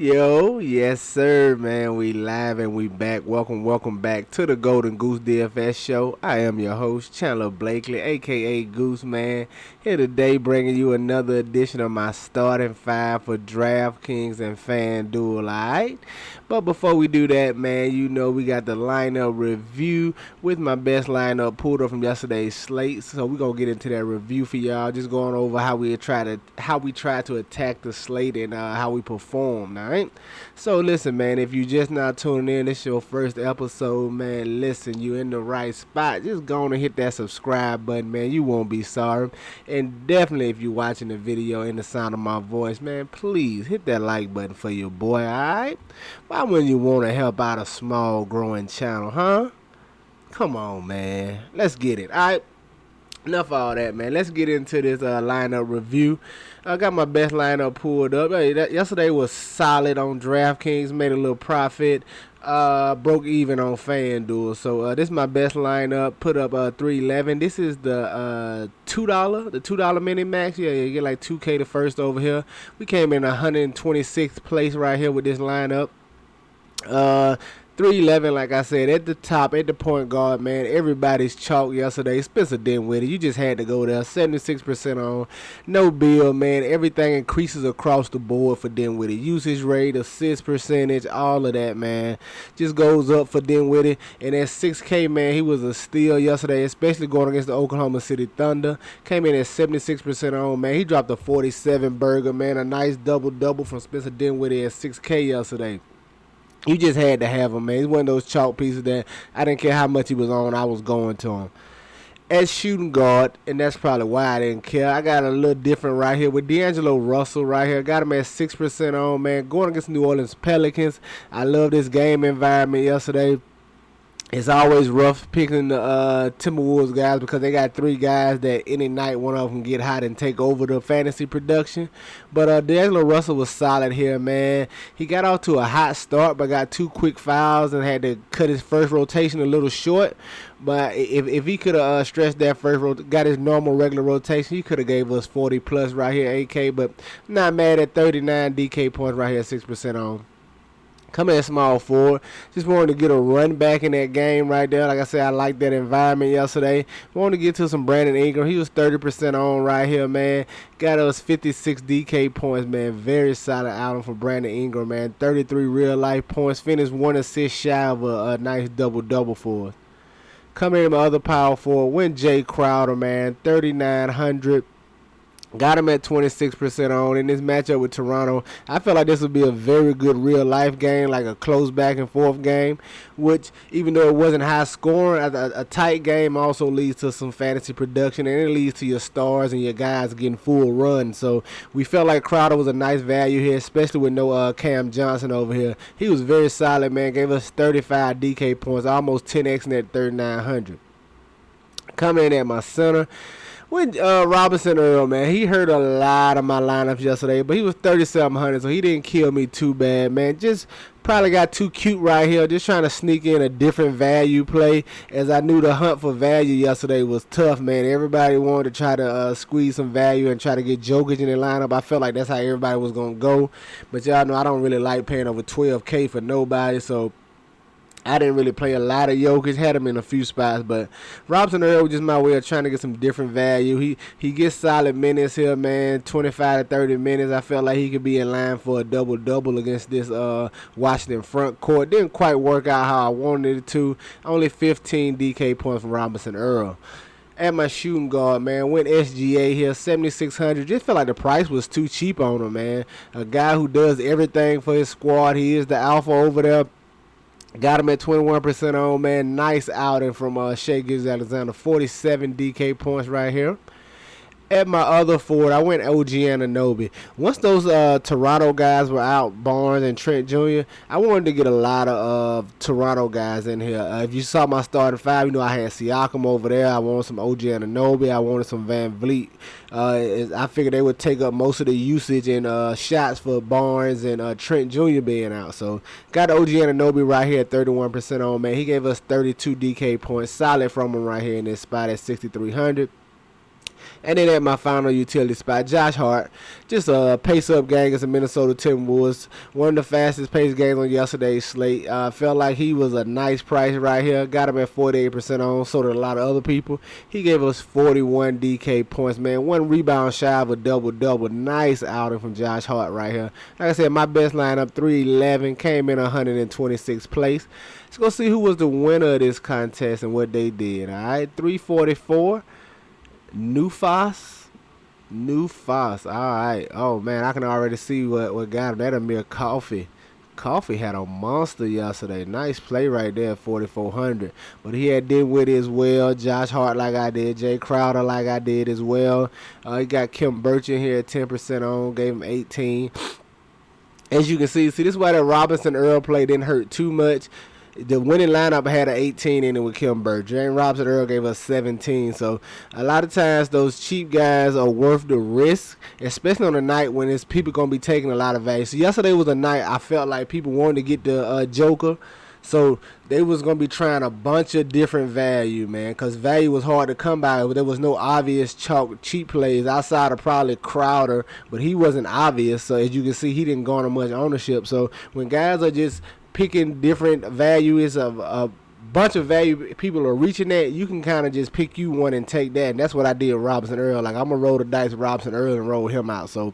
Yo, yes sir, man. We live and we back. Welcome back to the Golden Goose DFS show. I am your host, Chandler Blakely, aka Goose Man. Here today, bringing you another edition of my starting five for DraftKings and FanDuel. Alright, but before we do that, man, you know we got the lineup review with my best lineup pulled up from yesterday's slate. So we're gonna get into that review for y'all. Just going over how we try to attack the slate and how we performed. Alright, so listen, man, if you just not tuning in, this your first episode, man. Listen, you in the right spot. Just go on and hit that subscribe button, man. You won't be sorry. And definitely, if you're watching the video in the sound of my voice, man, please hit that like button for your boy. Alright, why wouldn't you want to help out a small growing channel, huh? Come on, man. Let's get it. Alright, enough of all that, man. Let's get into this lineup review. I got my best lineup pulled up. Hey, yesterday was solid on DraftKings. Made a little profit. Broke even on FanDuel. So this is my best lineup. Put up 311. This is the $2 mini max. Yeah, you get like 2K the first over here. We came in 126th place right here with this lineup. 311, like I said, at the top, at the point guard, man. Everybody's chalk yesterday. Spencer Dinwiddie, you just had to go there. 76% on. No bill, man. Everything increases across the board for Dinwiddie. Usage rate, assist percentage, all of that, man. Just goes up for Dinwiddie. And at 6K, man, he was a steal yesterday, especially going against the Oklahoma City Thunder. Came in at 76% on, man. He dropped a 47 burger, man. A nice double-double from Spencer Dinwiddie at 6K yesterday. You just had to have him, man. He's one of those chalk pieces that I didn't care how much he was on, I was going to him. At shooting guard, and that's probably why I didn't care, I got a little different right here with D'Angelo Russell right here. Got him at 6% on, man. Going against New Orleans Pelicans. I love this game environment yesterday. It's always rough picking the Timberwolves guys because they got three guys that any night one of them get hot and take over the fantasy production. But D'Angelo Russell was solid here, man. He got off to a hot start but got two quick fouls and had to cut his first rotation a little short. But if he could have stretched that got his normal regular rotation, he could have gave us 40 plus right here, AK. But not mad at 39 DK points right here, 6% on. Coming at small forward. Just wanted to get a run back in that game right there. Like I said, I liked that environment yesterday. Wanted to get to some Brandon Ingram. He was 30% on right here, man. Got us 56 DK points, man. Very solid outing for Brandon Ingram, man. 33 real-life points. Finished 1 assist shy of a nice double-double for us. Coming in my other power forward, went Jay Crowder, man. 3,900. Got him at 26% on in this matchup with Toronto. I felt like this would be a very good real-life game, like a close back-and-forth game, which, even though it wasn't high-scoring, a tight game also leads to some fantasy production, and it leads to your stars and your guys getting full run. So we felt like Crowder was a nice value here, especially with no Cam Johnson over here. He was very solid, man. Gave us 35 DK points, almost 10x in that 3,900. Coming in at my center with Robinson Earl, man. He hurt a lot of my lineups yesterday, but he was 3,700, so he didn't kill me too bad, man. Just probably got too cute right here, just trying to sneak in a different value play, as I knew the hunt for value yesterday was tough, man. Everybody wanted to try to squeeze some value and try to get Jokic in their lineup. I felt like that's how everybody was going to go, but y'all know I don't really like paying over 12K for nobody, so I didn't really play a lot of Jokic, had him in a few spots, but Robinson Earl was just my way of trying to get some different value. He gets solid minutes here, man, 25 to 30 minutes. I felt like he could be in line for a double-double against this Washington front court. Didn't quite work out how I wanted it to. Only 15 DK points from Robinson Earl. At my shooting guard, man, went SGA here, 7,600. Just felt like the price was too cheap on him, man. A guy who does everything for his squad. He is the alpha over there. Got him at 21% on, man. Nice outing from Shai Gilgeous-Alexander. 47 DK points right here. At my other forward, I went OG Anunoby. Once those Toronto guys were out, Barnes and Trent Jr., I wanted to get a lot of Toronto guys in here. If you saw my starting five, you know I had Siakam over there. I wanted some OG Anunoby. I wanted some Van Vliet. I figured they would take up most of the usage and shots for Barnes and Trent Jr. being out. So got OG Anunoby right here at 31% on, man. He gave us 32 DK points. Solid from him right here in this spot at 6,300. And then at my final utility spot, Josh Hart. Just a pace-up game against the Minnesota Timberwolves. One of the fastest-paced games on yesterday's slate. Felt like he was a nice price right here. Got him at 48% on, so did a lot of other people. He gave us 41 DK points, man. 1 rebound shy of a double-double. Nice outing from Josh Hart right here. Like I said, my best lineup, 311, came in 126th place. Let's go see who was the winner of this contest and what they did. All right, 344. New Foss. All right. Oh, man, I can already see what got him. That Amir Coffee. Coffee had a monster yesterday. Nice play right there at 4,400. But he had Dinwiddie as well. Josh Hart like I did. Jay Crowder like I did as well. He got Kim Birch in here at 10% on. Gave him 18. As you can see, this is why that Robinson Earl play didn't hurt too much. The winning lineup had an 18 in it with Kim Birch. James Robinson Earl gave us 17. So a lot of times those cheap guys are worth the risk, especially on a night when it's people going to be taking a lot of value. So yesterday was a night I felt like people wanted to get the Joker. So they was going to be trying a bunch of different value, man, because value was hard to come by. There was no obvious cheap plays outside of probably Crowder, but he wasn't obvious. So as you can see, he didn't garner much ownership. So when guys are just picking different values of a bunch of value people are reaching at, you can kind of just pick you one and take that. And that's what I did with Robinson Earl. Like, I'm going to roll the dice with Robinson Earl and roll him out. So,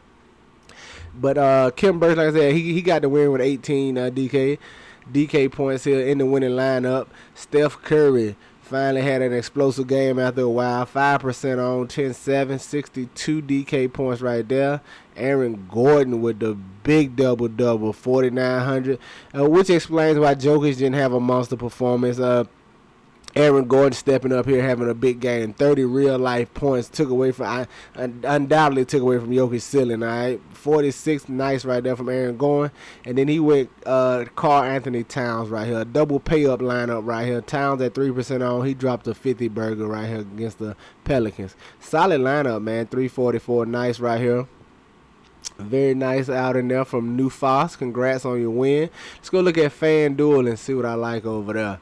but Kim Birch, like I said, he got the win with 18 DK points here in the winning lineup. Steph Curry finally had an explosive game after a while. 5% on, 10-7, 62 DK points right there. Aaron Gordon with the big double-double, 4,900, which explains why Jokic didn't have a monster performance. Aaron Gordon stepping up here, having a big game. 30 real-life points undoubtedly took away from Jokic's ceiling, all right? 46, nice right there from Aaron Gordon. And then he went Karl Anthony Towns right here. Double pay-up lineup right here. Towns at 3% on. He dropped a 50 burger right here against the Pelicans. Solid lineup, man. 344, nice right here. Very nice out in there from New Foss. Congrats on your win. Let's go look at FanDuel and see what I like over there.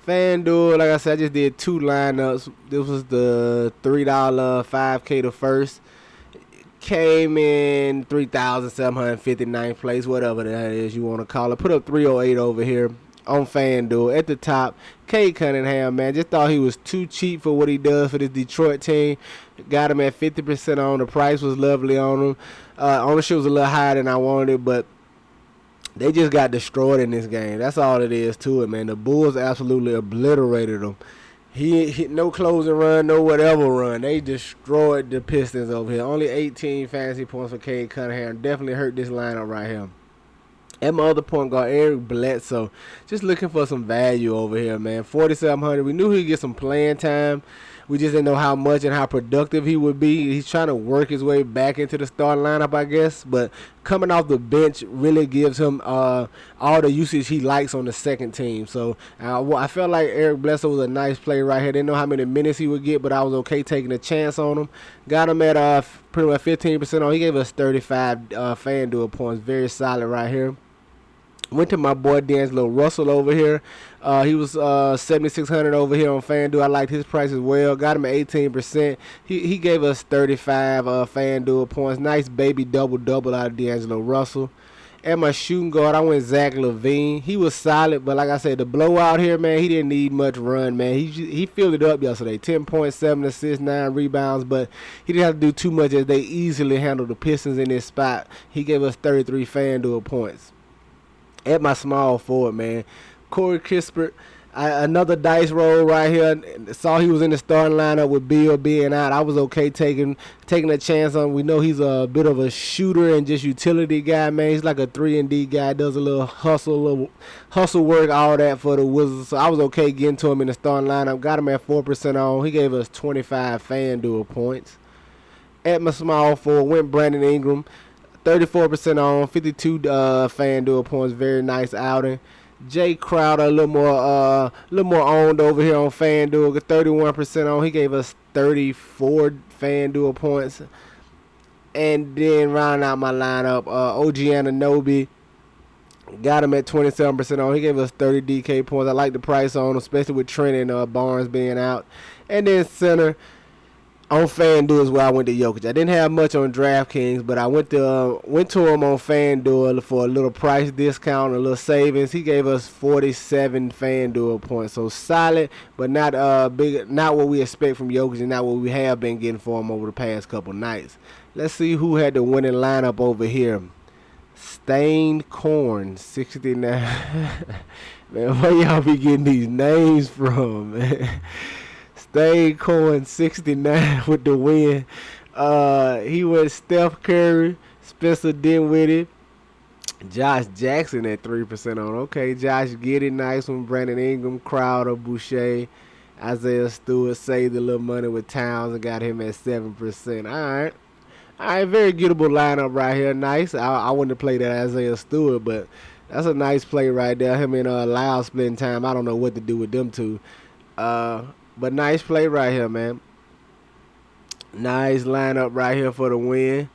FanDuel, like I said, I just did 2 lineups. This was the $3 5K to first. Came in 3,759th place, whatever that is you want to call it. Put up 308 over here on FanDuel. At the top, Cade Cunningham, man. Just thought he was too cheap for what he does for this Detroit team. Got him at 50% on. The price was lovely on him. Ownership was a little higher than I wanted, but they just got destroyed in this game. That's all it is to it, man. The Bulls absolutely obliterated them. He no closing run, no whatever run. They destroyed the Pistons over here. Only 18 fantasy points for Cade Cunningham. Definitely hurt this lineup right here. At my other point guard, Eric Bledsoe. Just looking for some value over here, man. 4,700. We knew he'd get some playing time. We just didn't know how much and how productive he would be. He's trying to work his way back into the starting lineup, I guess. But coming off the bench really gives him all the usage he likes on the second team. So I felt like Eric Bledsoe was a nice play right here. Didn't know how many minutes he would get, but I was okay taking a chance on him. Got him at pretty much 15% on. He gave us 35 FanDuel points. Very solid right here. Went to my boy D'Angelo Russell over here. He was 7,600 over here on FanDuel. I liked his price as well. Got him at 18%. He gave us 35 FanDuel points. Nice baby double-double out of D'Angelo Russell. At my shooting guard, I went Zach LaVine. He was solid, but like I said, the blowout here, man, he didn't need much run, man. He filled it up yesterday. 10.7 assists, 9 rebounds, but he didn't have to do too much as they easily handled the Pistons in this spot. He gave us 33 FanDuel points. At my small forward, man, Corey Kispert, another dice roll right here. Saw he was in the starting lineup with Bill being out. I was okay taking a chance on. We know he's a bit of a shooter and just utility guy, man. He's like a 3-and-D guy. Does a little hustle work, all that for the Wizards. So I was okay getting to him in the starting lineup. Got him at 4% on. He gave us 25 FanDuel points. At my small forward, went Brandon Ingram. 34% on, 52 FanDuel points. Very nice outing. Jay Crowder a little more owned over here on FanDuel. 31% on. He gave us 34 FanDuel points. And then rounding out my lineup, OG Anunoby. Got him at 27% on. He gave us 30 DK points. I like the price on him, especially with Trent and Barnes being out. And then center. On FanDuel is where I went to Jokic. I didn't have much on DraftKings, but I went to him on FanDuel for a little price discount, a little savings. He gave us 47 FanDuel points, so solid, but not big, not what we expect from Jokic, and not what we have been getting for him over the past couple nights. Let's see who had the winning lineup over here. Stained Corn 69. Man, where y'all be getting these names from, man? Stay Cohen 69 with the win. He went Steph Curry, Spencer Dinwiddie, Josh Jackson at 3% on. Okay, Josh Giddey, nice one. Brandon Ingram, Crowder, Boucher, Isaiah Stewart saved a little money with Towns and got him at 7%. All right, very gettable lineup right here. Nice. I wouldn't have played that Isaiah Stewart, but that's a nice play right there. Him and Lyle splitting time. I don't know what to do with them two. But nice play right here, man. Nice lineup right here for the win.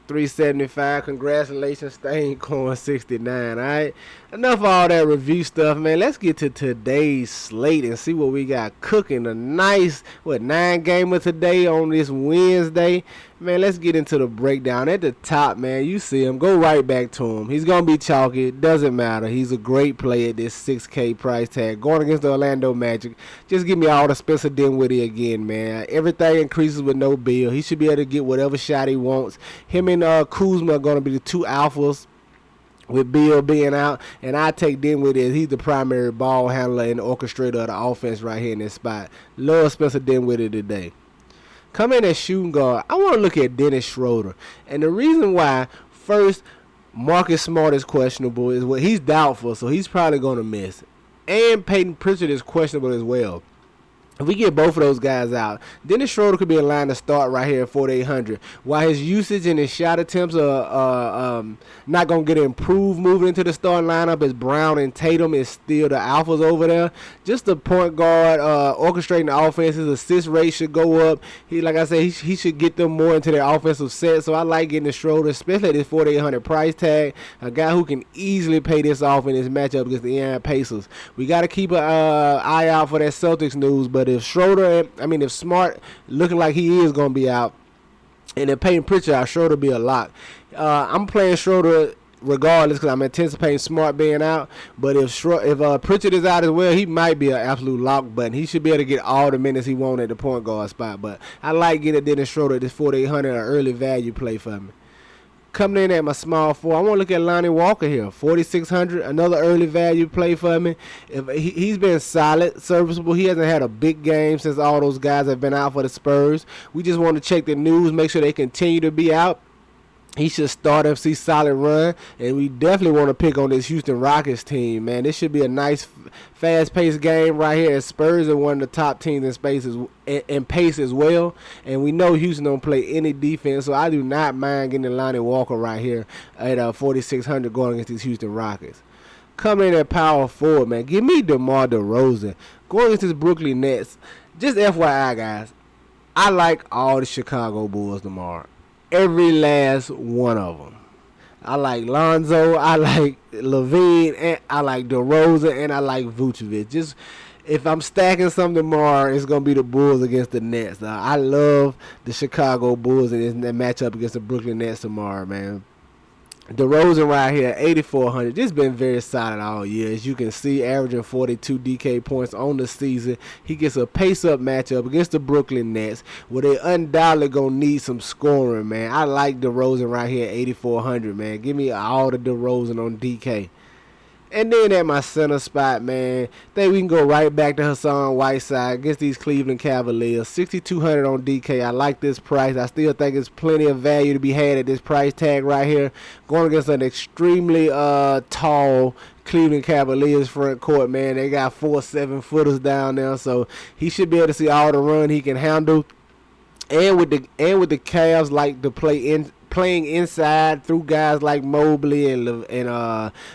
375. Congratulations, Staincorn 69. All right. Enough of all that review stuff, man. Let's get to today's slate and see what we got cooking. A nice, 9-gamer today on this Wednesday. Man, let's get into the breakdown. At the top, man, you see him. Go right back to him. He's going to be chalky. It doesn't matter. He's a great player at this $6K price tag. Going against the Orlando Magic. Just give me all the Spencer Dinwiddie again, man. Everything increases with no bill. He should be able to get whatever shot he wants. Him and Kuzma are going to be the two alphas, with Bill being out, and I take Dinwiddie as he's the primary ball handler and orchestrator of the offense right here in this spot. Love Spencer Dinwiddie today. Come in at shooting guard. I want to look at Dennis Schroeder. And the reason why, first, Marcus Smart is questionable is what he's doubtful, so he's probably going to miss. And Peyton Pritchard is questionable as well. If we get both of those guys out, Dennis Schroeder could be in line to start right here at 4,800. While his usage and his shot attempts are not going to get improved moving into the starting lineup, as Brown and Tatum is still the alphas over there. Just the point guard orchestrating the offense. His assist rate should go up. Like I said, he should get them more into their offensive set. So I like getting the Schroeder, especially at this 4,800 price tag. A guy who can easily pay this off in this matchup against the Indiana Pacers. We got to keep an eye out for that Celtics news, but if Smart looking like he is going to be out, and if Peyton Pritchard out, Schroeder be a lock. I'm playing Schroeder regardless because I'm anticipating Smart being out. But if Pritchard is out as well, he might be an absolute lock button. He should be able to get all the minutes he wants at the point guard spot. But I like getting Dennis Schroeder at this 4,800, an early value play for me. Coming in at my small four, I want to look at Lonnie Walker here, 4,600, another early value play for me. He's been solid, serviceable. He hasn't had a big game since all those guys have been out for the Spurs. We just want to check the news, make sure they continue to be out. He should start FC solid run, and we definitely want to pick on this Houston Rockets team, man. This should be a nice, fast-paced game right here. As Spurs are one of the top teams in pace as well, and we know Houston don't play any defense, so I do not mind getting Lonnie Walker right here at 4,600 going against these Houston Rockets. Coming in at power forward, man, give me DeMar DeRozan going against this Brooklyn Nets. Just FYI, guys, I like all the Chicago Bulls tomorrow. Every last one of them. I like Lonzo, I like Levine, and I like DeRozan, and I like Vucevic. Just if I'm stacking something tomorrow, it's going to be the Bulls against the Nets. I love the Chicago Bulls in that matchup against the Brooklyn Nets tomorrow, man. DeRozan right here, 8,400. Just been very solid all year. As you can see, averaging 42 DK points on the season. He gets a pace-up matchup against the Brooklyn Nets, where they undoubtedly going to need some scoring, man. I like DeRozan right here at 8,400, man. Give me all the DeRozan on DK. And then at my center spot, man, think we can go right back to Hassan Whiteside against these Cleveland Cavaliers. 6,200 on DK. I like this price. I still think it's plenty of value to be had at this price tag right here. Going against an extremely tall Cleveland Cavaliers front court, man. They got 4 7-footers down there, so he should be able to see all the run he can handle. And with the Cavs like to play playing inside through guys like Mobley and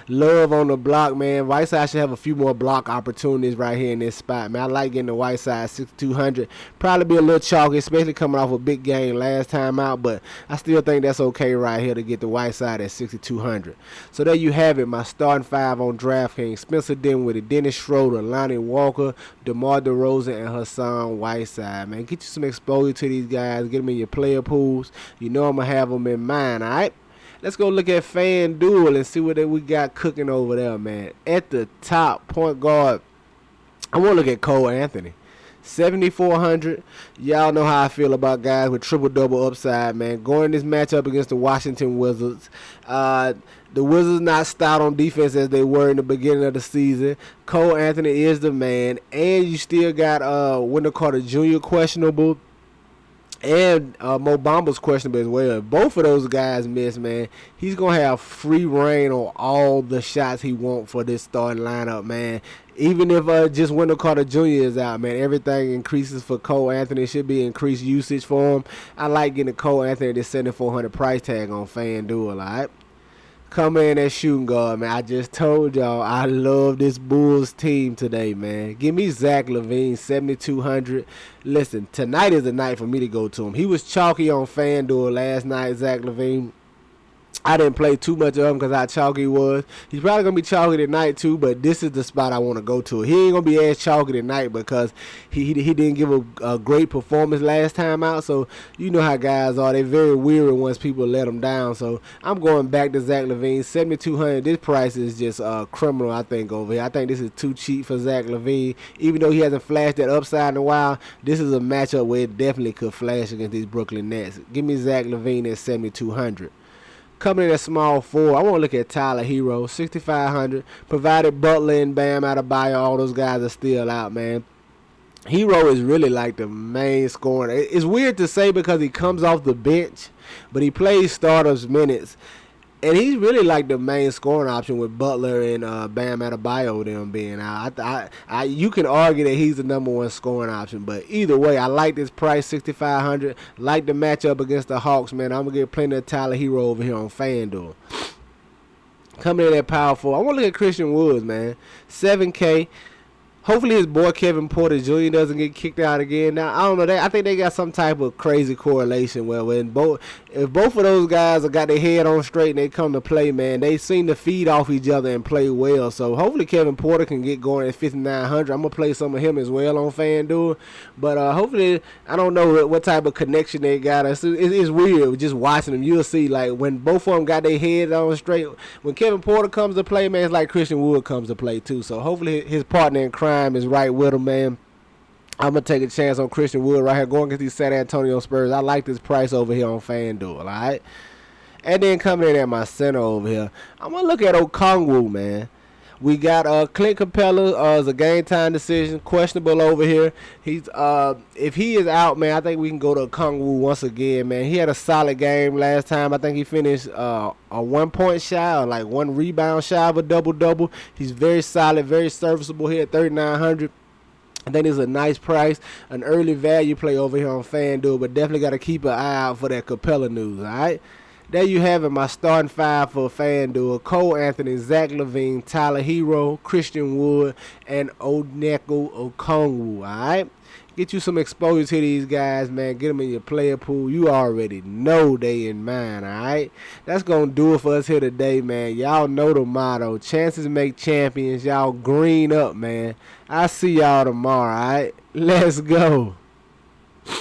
Love on the block, man. Whiteside should have a few more block opportunities right here in this spot, man. I like getting the Whiteside 6,200. Probably be a little chalky, especially coming off a big game last time out, but I still think that's okay right here to get the Whiteside at 6,200. So there you have it, my starting five on DraftKings. Spencer Dinwiddie, Dennis Schroeder, Lonnie Walker, DeMar DeRozan, and Hassan Whiteside, man. Get you some exposure to these guys. Get them in your player pools. You know I'm going to have them in mind, all right? Let's go look at FanDuel and see what we got cooking over there, man. At the top, point guard, I want to look at Cole Anthony. 7,400. Y'all know how I feel about guys with triple-double upside, man. Going this matchup against the Washington Wizards. The Wizards not stout on defense as they were in the beginning of the season. Cole Anthony is the man. And you still got Wendell Carter Jr. questionable. And Mo Bamba's questionable as well. Both of those guys miss, man. He's going to have free reign on all the shots he wants for this starting lineup, man. Even if just Wendell Carter Jr. is out, man, everything increases for Cole Anthony. It should be increased usage for him. I like getting Cole Anthony at this 7,400 price tag on FanDuel, all right? Come in at shooting guard, man. I just told y'all I love this Bulls team today, man. Give me Zach LaVine, 7,200. Listen, tonight is the night for me to go to him. He was chalky on FanDuel last night, Zach LaVine. I didn't play too much of him because how chalky he was. He's probably going to be chalky tonight too, but this is the spot I want to go to. He ain't going to be as chalky tonight because he didn't give a great performance last time out. So you know how guys are. They're very weary once people let them down. So I'm going back to Zach LaVine. 7,200. This price is just criminal, I think, over here. I think this is too cheap for Zach LaVine. Even though he hasn't flashed that upside in a while, this is a matchup where it definitely could flash against these Brooklyn Nets. Give me Zach LaVine at 7,200. Coming in at small forward, I want to look at Tyler Hero, 6,500. Provided Butler and Bam Adebayo, all those guys are still out, man. Hero is really like the main scorer. It's weird to say because he comes off the bench, but he plays starters minutes. And he's really like the main scoring option with Butler and Bam Adebayo them being out. You can argue that he's the number one scoring option, but either way, I like this price, 6,500. Like the matchup against the Hawks, man. I'm gonna get plenty of Tyler Hero over here on FanDuel. Coming in at power forward, I want to look at Christian Woods, man. 7K. Hopefully his boy Kevin Porter Jr. doesn't get kicked out again. Now, I don't know. I think they got some type of crazy correlation where if both of those guys have got their head on straight and they come to play, man, they seem to feed off each other and play well. So hopefully Kevin Porter can get going at 5,900. I'm going to play some of him as well on FanDuel. But hopefully, I don't know what type of connection they got. It's weird just watching them. You'll see, like, when both of them got their heads on straight, when Kevin Porter comes to play, man, it's like Christian Wood comes to play too. So hopefully his partner in crime is right with him, man. I'm going to take a chance on Christian Wood right here going against these San Antonio Spurs. I like this price over here on FanDuel, all right? And then coming in at my center over here, I'm going to look at Okongwu, man. We got Clint Capella as a game time decision, questionable over here. He's if he is out, man, I think we can go to Okongwu once again, man. He had a solid game last time. I think he finished a 1 point shy or like 1 rebound shy of a double-double. He's very solid, very serviceable here at 3,900. I think it's a nice price, an early value play over here on FanDuel, but definitely got to keep an eye out for that Capella news, all right? There you have it, my starting five for FanDuel. Cole Anthony, Zach LaVine, Tyler Hero, Christian Wood, and Onyeka Okongwu, all right? Get you some exposure to these guys, man. Get them in your player pool. You already know they in mine, all right? That's going to do it for us here today, man. Y'all know the motto. Chances make champions. Y'all green up, man. I'll see y'all tomorrow, all right? Let's go.